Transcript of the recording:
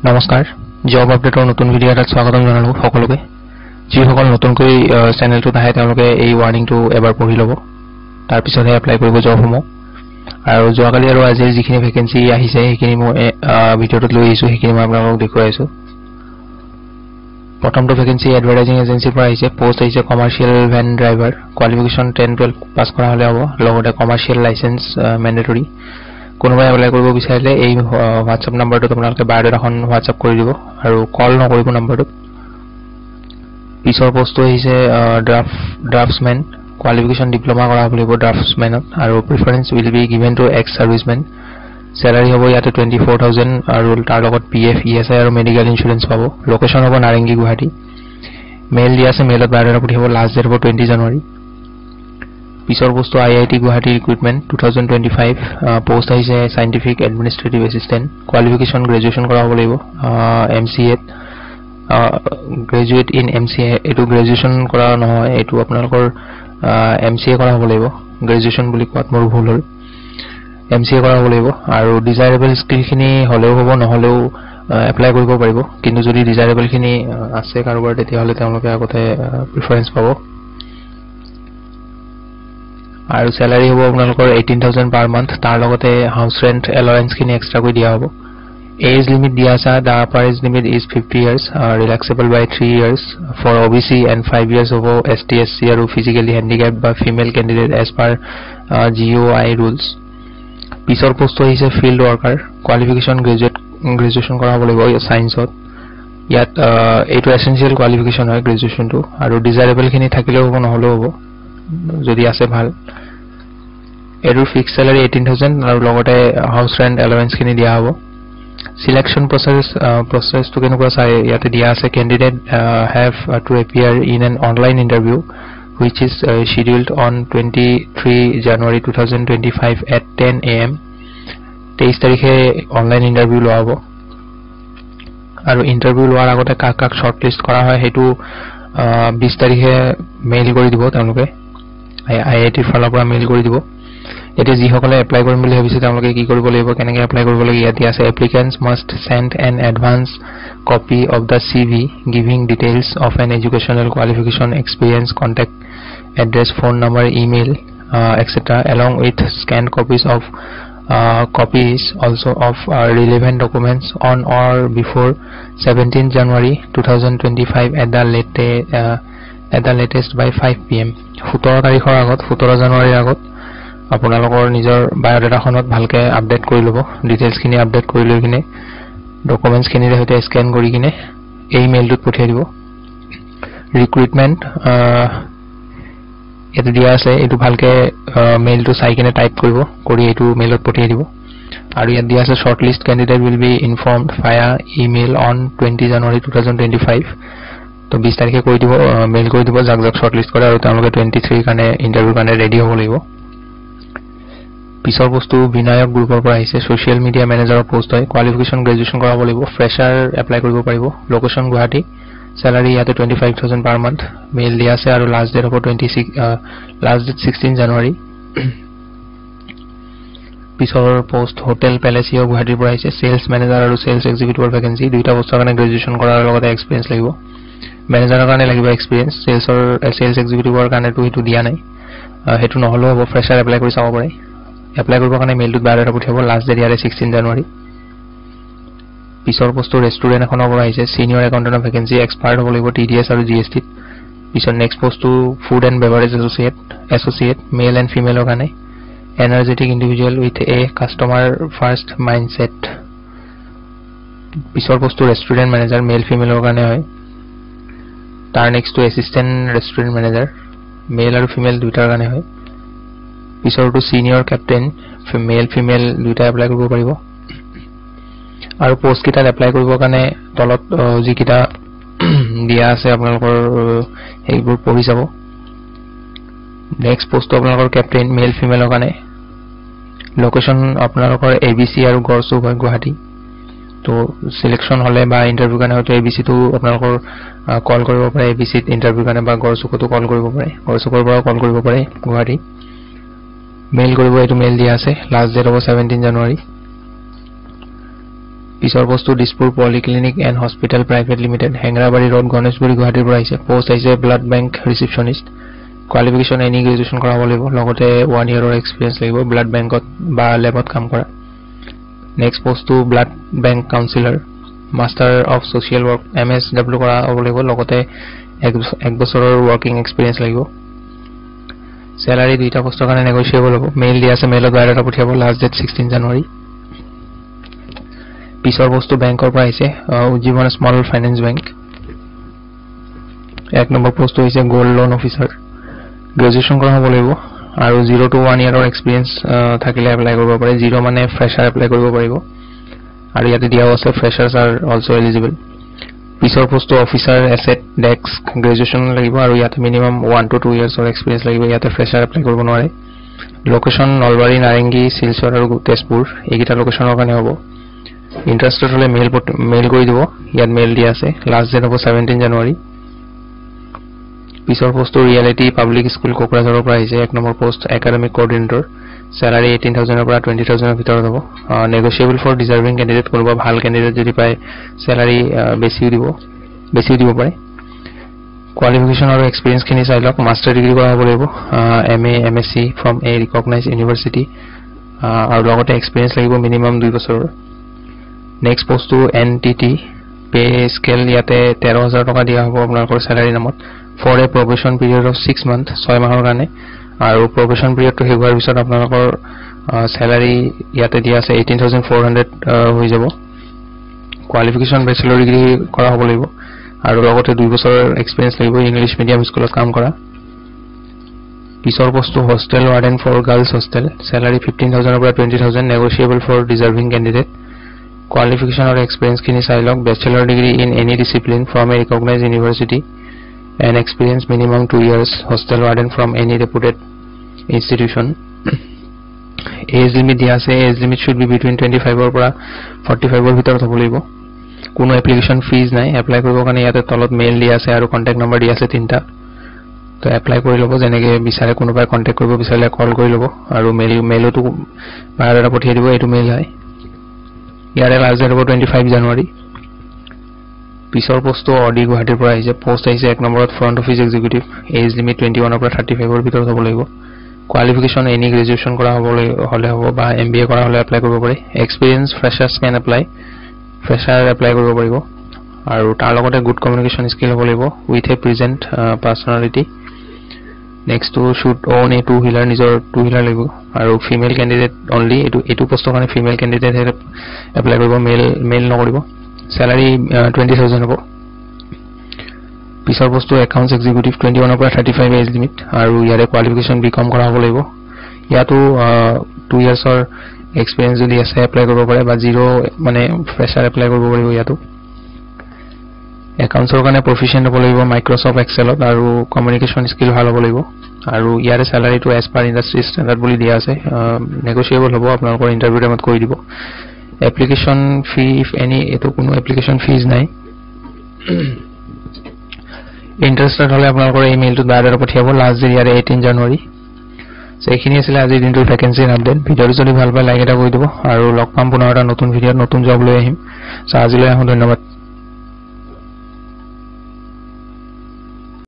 নমস্কাৰ জব আপডেটৰ নতুন ভিডিঅ' এটাত স্বাগতম জনালো সকলোকে যিসকল নতুনকৈ চেনেলটো আহে তেওঁলোকে এই ৱাৰ্নিংটো এবাৰ পঢ়ি ল'ব তাৰ পিছতহে এপ্লাই কৰিব জবসমূহ আৰু যোৱাকালি আৰু আজি যিখিনি ভেকেন্সি আহিছে সেইখিনি মই ভিডিঅ'টোত লৈ আহিছো সেইখিনি মই আপোনালোকক দেখুৱাইছো প্ৰথমটো ভেকেন্সি এডভাৰটাইজিং এজেন্সিৰ পৰা আহিছে পোষ্ট আহিছে কমাৰ্শিয়েল ভ্যান ড্ৰাইভাৰ কোৱালিফিকেশন 10-12 পাস কৰা হলে হ'ব লগতে কমাৰ্শিয়েল লাইসেন্স ম্যান্ডেটৰি কোনোবাই এপ্লাই কৰিব বিচাৰিলে এই WhatsApp নম্বৰটো আপোনালোকে বায়োডাটাখন WhatsApp কৰি দিব আৰু কল নকৰিব নম্বৰটোত পিছৰ পোষ্টটো আহিছে ড্ৰাফটসম্যান qualification diploma কৰা হ'ব লাগিব ড্ৰাফটসম্যানত আৰু preference will be given to ex servicemen salary হ'ব ইয়াতে 24000 আৰু তাৰ লগত PF ESI আৰু মেডিকেল ইন্সুৰেন্স পাব লোকেশন হ'ব নাৰেঙ্গী গুৱাহাটী মেইল দিয়া আছে মেইলত বায়োডাটা পঠিয়াব লাষ্ট ডেট হ'ব 20 জানুৱাৰী পিছৰ পোষ্টটো IIT গুৱাহাটী ৰিক্ৰুটমেন্ট 2025 পোষ্ট আহিছে scientific administrative assistant qualification graduation কৰা হ'ব লাগিব MCA গ্ৰেজুৱেট ইন MCA এটো গ্ৰেজুৱেচন কৰা নহয় এটো আপোনালোকৰ MCA কৰা হ'ব লাগিব গ্ৰেজুৱেচন বুলি কোৱাত মোৰ ভুল হ'ল MCA কৰা হ'ব লাগিব আৰু ডিজায়াৰেবল স্কিল খিনি হলেও হ'ব নহলেও এপ্লাই কৰিব পাৰিব কিন্তু যদি ডিজায়াৰেবল খিনি আছে কাৰোবাৰ তেতিয়া হলে তেওঁলোকে আগতে প্ৰিফাৰেন্স পাব আৰু স্যালাৰি হ'ব আপোনালোকৰ 18000 পাৰ মান্থ তাৰ লগতে হাউস ৰেন্ট এলাউন্স খিনি এক্সট্ৰা কৰি দিয়া হ'ব এজ লিমিট দিয়া আছে the upper age limit is 50 years relaxable by 3 years for OBC and 5 years of ST SC আৰু physically handicapped by female candidate as per GOI rules পিছৰ পোষ্ট হৈছে field worker qualification graduation কৰা হ'ব লাগিব সায়েন্সত ইয়াত এইটো এসেনশিয়াল কোৱালিফিকেশন হয় গ্ৰেজুৱেচনটো আৰু ডিজায়াৰেবল খিনি থাকিলেও হ'ব নহলেও হ'ব যদি আছে ভাল এৰ ফিক্স স্যালাৰি 18000 আৰু লগতে হাউস ৰেন্ট এলাউন্স খিনি দিয়া হ'ব selection process to কেনেকুৱা চাই ইয়াতে দিয়া আছে candidate have to appear in an online interview which is scheduled on 23 January 2025 at 10 AM 23 তাৰিখে অনলাইন ইন্টাৰভিউ লোৱা হ'ব আৰু ইন্টাৰভিউ লোৱাৰ আগতে কাক শৰ্টলিস্ট কৰা হয় হেতু 20 তাৰিখে মেইল কৰি দিব তেওঁলোকে IIT ফালৰ পৰা মেইল কৰি দিব এতে যিসকলে এপ্লাই কৰিম বুলি ভাবিছে তেওঁলোকে কি কৰিব লাগিব কেনেকৈ এপ্লাই কৰিব লাগিব ইয়াত আছে applicants must send an advance copy of the CV giving details of an educational qualification experience contact address phone number email etc along with scanned copies also of relevant documents on or before 17 January 2025 at the latest by 5 PM 17 তাৰিখৰ আগত 17 জানুৱাৰীৰ আগত আপোনালোকৰ নিজৰ বায়োডাটাখনত ভালকে update কৰি ল'ব details খিনি আপডেট কৰি লৈ কিনে ডকুমেন্টছ খিনি সৈতে স্ক্যান কৰি কিনে এই মেইলটোত পঠিয়াই দিব ৰিক্ৰুটমেন্ট এটো দিয়া আছে এটো ভালকে মেইলটো চাই কিনে টাইপ কৰিব কৰি এটো মেইলত পঠিয়াই দিব আৰু ইয়াত দিয়া আছে shortlist candidate will be informed via email on 20 January 2025 তো 20 তাৰিখে কৈ দিব মেইল কৰি দিব যাক shortlist কৰে আৰু তেওঁলোকে 23 কাৰণে ইন্টাৰভিউ কাৰণে ৰেডি হ'ব লাগিব পিছৰ বস্তু বিনায়ক গ্ৰুপৰ পৰা আহিছে সোশ্যাল মিডিয়া মেনেজাৰৰ পোষ্ট হয় কোৱালিফিকেশন গ্ৰেজুৱেচন কৰা হ'ব লাগিব ফ্ৰেছাৰ এপ্লাই কৰিব পাৰিব লোকেশন গুৱাহাটী স্যালাৰি ইয়াতে 25000 পাৰ মান্থ মেইল দিয়া আছে আৰু লাষ্ট ডেট হ'ব 16 জানুৱাৰী পিছৰ পোষ্ট হোটেল প্যালেচিও গুৱাহাটীৰ পৰা আহিছে সেলস মেনেজাৰ আৰু সেলস এক্সিকিউটিভৰ ভেকেন্সি দুইটা পোষ্টৰ কাৰণে গ্ৰেজুৱেচন কৰাৰ লগতে এক্সপেৰিয়েন্স লাগিব মেনেজাৰৰ কাৰণে লাগিব এক্সপেৰিয়েন্স সেলস এক্সিকিউটিভৰ কাৰণে হেতু দিয়া নাই হেতু নহলেও হ'ব ফ্ৰেছাৰ এপ্লাই কৰি চাব পাৰে এপ্লাই কৰিবৰ কাৰণে মেইলটোত বায়োডাটা পঠিয়াব লাষ্ট ডেট ইয়াৰে 16 জানুৱাৰী পিছৰ পোষ্টটো ৰেষ্টুৰেন্ট এখনৰ পৰা আহিছে সিনিয়ৰ একাউন্টেন্টৰ ভেকেন্সি এক্সপাৰ্ট হ'ব লাগিব TDS আৰু GST পিছৰ নেক্সট পোষ্টটো food and beverage associate male and ফিমেলৰ কাৰণে energetic individual with a customer first mindset পিছৰ পোষ্টটো ৰেষ্টুৰেন্ট মেনেজাৰ মেল ফিমেলৰ কাৰণে হয় তাৰ নেক্সটটো এসিস্ট্যান্ট ৰেষ্টুৰেন্ট মেনেজাৰ মেল আৰু ফিমেল দুইটাৰ কাৰণে হয় পিছৰটো সিনিয়ৰ ক্যাপ্টেইন মেল ফিমেল দুইটা এপ্লাই কৰিব পাৰিব আৰু পোষ্ট কিটা এপ্লাই কৰিবৰ কাৰণে তলত যিকিটা দিয়া আছে আপোনালোকৰ এইবোৰ পঢ়ি যাব নেক্সট পোষ্ট আপোনালোকৰ ক্যাপ্টেইন মেল ফিমেলৰ কাৰণে লোকেশন আপোনালোকৰ ABC আৰু গড়চুক হয় গুৱাহাটী তো সিলেকশন হলে বা ইন্টাৰভিউ কাৰণে হয়তো ABC টো আপোনালোকৰ কল কৰিব পাৰে ABC ইন্টাৰভিউ কাৰণে বা গড়চুকতো কল কৰিব পাৰে গড়চুকৰ পৰা কল কৰিব পাৰে গুৱাহাটী মেইল কৰিব এটো মেইল দিয়া আছে লাষ্ট ডেট হ'ব 17 জানুৱাৰী পিছৰ পোষ্টটো Dispur polyclinic and hospital private limited Hengrabari road Ganeshguri গুৱাহাটীৰ পৰা আহিছে পোষ্ট আহিছে blood bank receptionist qualification any graduation কৰাব লাগিব লগতে 1 ইয়াৰৰ এক্সপেৰিয়েন্স লাগিব ব্লাড বেংকত বা ল্যাবত কাম কৰা নেক্সট পোষ্টটো blood bank counsellor master of social work MSW কৰা হ'ব লাগিব লগতে 1 বছৰৰ ওয়াৰ্কিং এক্সপেৰিয়েন্স লাগিব স্যালাৰি দুইটা পোষ্টৰ কাৰণে নেগোশিয়েবল হ'ব মেইল দিয়া আছে মেইলত বায়ডাটা পঠিয়াব লাষ্ট ডেট 16 জানুৱাৰী পিছৰ পোষ্টটো বেংকৰ পৰা আহিছে উজ্জীৱন স্মল ফাইনান্স বেংক 1 নম্বৰ পোষ্টটো হৈছে গোল্ড লোন অফিচাৰ গ্ৰেজুৱেচন কৰা হ'ব লাগিব আৰু 0 to 1 ইয়াৰৰ এক্সপেৰিয়েন্স থাকিলে এপ্লাই কৰিব পাৰে 0 মানে ফ্ৰেছাৰ এপ্লাই কৰিব পাৰিব আৰু ইয়াতে দিয়া আছে ফ্ৰেছাৰ্স আৰ অলসো এলিজিবল পিছৰ পোষ্টটো অফিচাৰ এছেট ডেস্ক গ্ৰেজুৱেচন লাগিব আৰু ইয়াতে মিনিমাম 1 to 2 ইয়াৰ্ছৰ এক্সপেৰিয়েন্স লাগিব ইয়াতে ফ্ৰেছাৰ এপ্লাই কৰিব নোৱাৰে লোকেশন নলবাৰী নাৰেংগী শিলচৰ আৰু তেজপুৰ এইকেইটা লোকেশনৰ কাৰণে হ'ব ইন্টাৰেষ্টেড হলে মেইল কৰি দিব ইয়াত মেইল দিয়া আছে লাষ্ট ডেট হ'ব 17 জানুৱাৰী পিছৰ পোষ্টটো ৰিয়েলিটি পাব্লিক স্কুল কোকৰাঝাৰৰ পৰা আহিছে 1 নম্বৰ পোষ্ট একাডেমিক কোঅৰ্ডিনেটৰ স্যালাৰি 18000 ৰ পৰা 20000 ৰ ভিতৰত হ'ব নেগোশিয়েবল ফৰ ডিজাৰ্ভিং ক্যান্ডিডেট কৰিব ভাল ক্যান্ডিডেট যদি পায় স্যালাৰি বেছি দিব পাৰে কোৱালিফিকেশন আৰু এক্সপেৰিয়েন্স খিনি চাই লওক মাষ্টাৰ ডিগ্ৰী কৰা হ'ব লাগিব MA MSc from a recognized university আৰু লগতে এক্সপেৰিয়েন্স লাগিব মিনিমাম 2 বছৰৰ নেক্সট পোষ্টটো NTT পে স্কেল ইয়াতে 13000 টকা দিয়া হ'ব আপোনালোকৰ স্যালাৰি নামত for a probation period of 6 months 6 মাহৰ কাৰণে আৰু probation period to হেৱাৰ পিছত আপোনালোকৰ স্যালাৰি ইয়াতে দিয়া আছে 18400 হৈ যাব কোৱালিফিকেশন ব্যাচেলৰ ডিগ্ৰী কৰা হ'ব লাগিব আৰু লগতে 2 বছৰৰ এক্সপেৰিয়েন্স লাগিব ইংলিশ মিডিয়াম স্কুলত কাম কৰা পিছৰ পোষ্টটো hostel warden for girls hostel salary 15000 ৰ পৰা 20000 negotiable for deserving candidate qualification আৰু এক্সপেৰিয়েন্স খিনি চাই লওক bachelor degree in any discipline from a recognised university and experience minimum 2 years hostel warden from any reputed institution age limit dia ase age limit should be between 25 or 45 or ভিতৰত হ'ব লাগিব কোনো application fees নাই apply কৰিব কাৰণে ইয়াতে তলত mail দিয়া আছে আৰু কন্টাক্ট নম্বৰ দিয়া আছে তিনটা তো এপ্লাই কৰি ল'ব যেনেকে বিচাৰে কোনোবাই কন্টাক্ট কৰিব বিচাৰিলে কল কৰি ল'ব আৰু মেইলটো বায়ডাটা পঠিয়াই দিব এটো মেইল হয় ইয়াৰে লাষ্ট ডেট হ'ব 25 জানুৱাৰী পিছৰ পোষ্টটো অডি গুৱাহাটীৰ পৰা আহিছে পোষ্ট আহিছে 1 নম্বৰত front office executive age limit 21 ৰ পৰা 35 ৰ ভিতৰত হ'ব লাগিব কোৱালিফিকেশন এনি গ্ৰেজুৱেচন কৰা হলে হ'ব বা MBA কৰা হলে এপ্লাই কৰিব পাৰে experience freshers can apply fresher apply কৰিব পাৰিব আৰু তাৰ লগতে গুড কমিউনিকেশন স্কিল হ'ব লাগিব with a present personality next two should own a two wheeler নিজৰ টু হুইলাৰ লাগিব আৰু ফিমেল ক্যান্ডিডেট অনলি এটো পোষ্টৰ কাৰণে ফিমেল ক্যান্ডিডেট এপ্লাই কৰিব মেল নকৰিব স্যালাৰি 20000 হ'ব পিছৰ পোষ্টটো একাউন্টস এক্সিকিউটিভ 21 ৰ পৰা 35 এজ লিমিট আৰু ইয়াৰে কোৱালিফিকেশন বিকম কৰা হ'ব লাগিব ইয়াতো 2 ইয়াৰ্ছৰ এক্সপেৰিয়েন্স যদি আছে এপ্লাই কৰিব পাৰে বা 0 মানে ফ্ৰেছাৰ এপ্লাই কৰিব পাৰিব ইয়াতো একাউন্টছৰ কাৰণে প্ৰফিচিয়েন্ট হ'ব লাগিব মাইক্ৰসফট এক্সেলত আৰু কমিউনিকেশন স্কিল ভাল হ'ব লাগিব আৰু ইয়াৰে স্যালাৰিটো এজ পাৰ ইন্ডাষ্ট্ৰি ষ্টেণ্ডাৰ্ড বুলি দিয়া আছে নেগোশিয়েবল হ'ব আপোনালোকৰ ইন্টাৰভিউ টাইমত কৈ দিব application fee if any eto কোনো application fees নাই interested হলে আপোনালোকৰ ইমেইলটো বায়ডাটা পঠিয়াব লাষ্ট ডেট ইয়াৰে 18 জানুৱাৰী সেইখিনি আছিল আজিৰ দিনটোৰ ভ্যাকেন্সি আপডেট ভিডিওটো যদি ভাল পায় লাইক এটা কৰি দিব আৰু লগ পাম পুনৰ এটা নতুন ভিডিওত নতুন জব লৈ আহিম আজিলৈ ধন্যবাদ